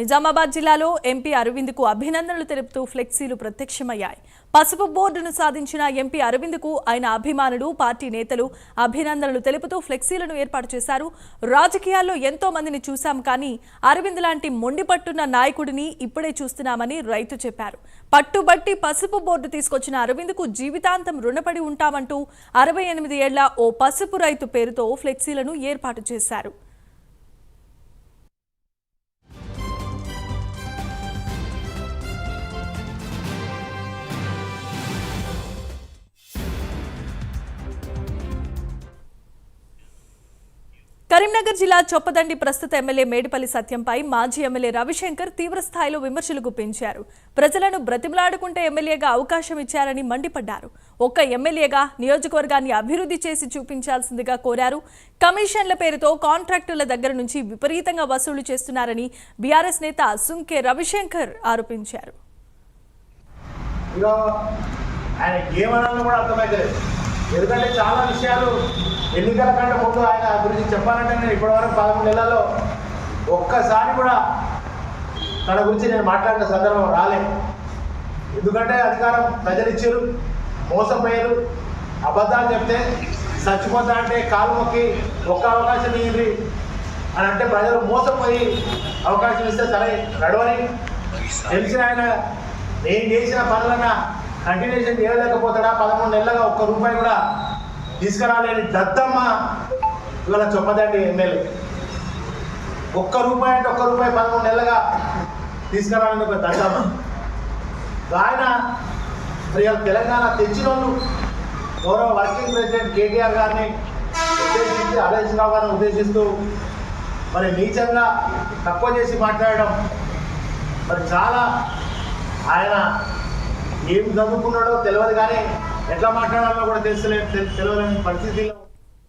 నిజామాబాద్ జిల్లాలో ఎంపీ అరవింద్కు అభినందనలు తెలుపుతూ ఫ్లెక్సీలు ప్రత్యక్షమయ్యాయి. పసుపు బోర్డును సాధించిన ఎంపీ అరవింద్కు ఆయన అభిమానులు, పార్టీ నేతలు అభినందనలు తెలుపుతూ ఫ్లెక్సీలను ఏర్పాటు చేశారు. రాజకీయాల్లో ఎంతో మందిని చూశాం, కానీ అరవింద్ లాంటి మొండిపట్టున్న నాయకుడిని ఇప్పుడే చూస్తున్నామని రైతు చెప్పారు. పట్టుబట్టి పసుపు బోర్డు తీసుకొచ్చిన అరవింద్కు జీవితాంతం రుణపడి ఉంటామంటూ 68 ఏళ్ల ఓ పసుపు రైతు పేరుతో ఫ్లెక్సీలను ఏర్పాటు చేశారు. కరీంనగర్ జిల్లా చొప్పదండి ప్రస్తుత ఎమ్మెల్యే మేడిపల్లి సత్యంపై మాజీ ఎమ్మెల్యే రవిశంకర్ తీవ్రస్థాయిలో విమర్శలు గుప్పించారు. ప్రజలను బ్రతిమలాడుకుంటే ఎమ్మెల్యేగా అవకాశం ఇచ్చారని మండిపడ్డారు. ఒక్క ఎమ్మెల్యేగా నియోజకవర్గాన్ని అభివృద్ధి చేసి చూపించాల్సిందిగా కోరారు. కమిషన్ల పేరుతో కాంట్రాక్టుల దగ్గర నుంచి విపరీతంగా వసూలు చేస్తున్నారని బీఆర్ఎస్ నేత సుంకే రవిశంకర్ ఆరోపించారు. ఎందుకంటే చాలా విషయాలు ఎన్నికల కంటే ముందు ఆయన గురించి చెప్పాలంటే నేను ఇప్పటివరకు 11 నెలల్లో ఒక్కసారి కూడా తన గురించి నేను మాట్లాడిన సందర్భం రాలేదు. ఎందుకంటే అధికారం ప్రజలిచ్చారు, మోసపోయారు, అబద్ధాలు చెప్తే చచ్చిపోతా అంటే కాలు మొక్కి ఒక్క అవకాశం ఇవ్వండి అని అంటే ప్రజలు మోసపోయి అవకాశం ఇస్తే సరే నడవని తెలిసిన ఆయన నేను చేసిన పనులన్నా కంటిన్యూషన్ చేయలేకపోతాడా? 11 నెలలుగా ఒక్క రూపాయి కూడా తీసుకురాలేని దత్తమ్మ ఇవాళ చొప్పదండి ఎమ్మెల్యే. ఒక్క రూపాయి అంటే ఒక్క రూపాయి 11 నెలలుగా తీసుకురాలని ఒక దత్తమ్మ. ఆయన ఇవాళ తెలంగాణ తెచ్చిన వాళ్ళు గౌరవ వర్కింగ్ ప్రెసిడెంట్ కేటీఆర్ గారిని ఉద్దేశించి, హరీష్ రావు గారిని ఉద్దేశిస్తూ మరి నీచంగా తక్కువ చేసి మాట్లాడడం మరి చాలా ఆయన ఏం చదువుకున్నాడో తెలియదు, కానీ ఎట్లా మాట్లాడాలో కూడా తెలియలేని పరిస్థితిలో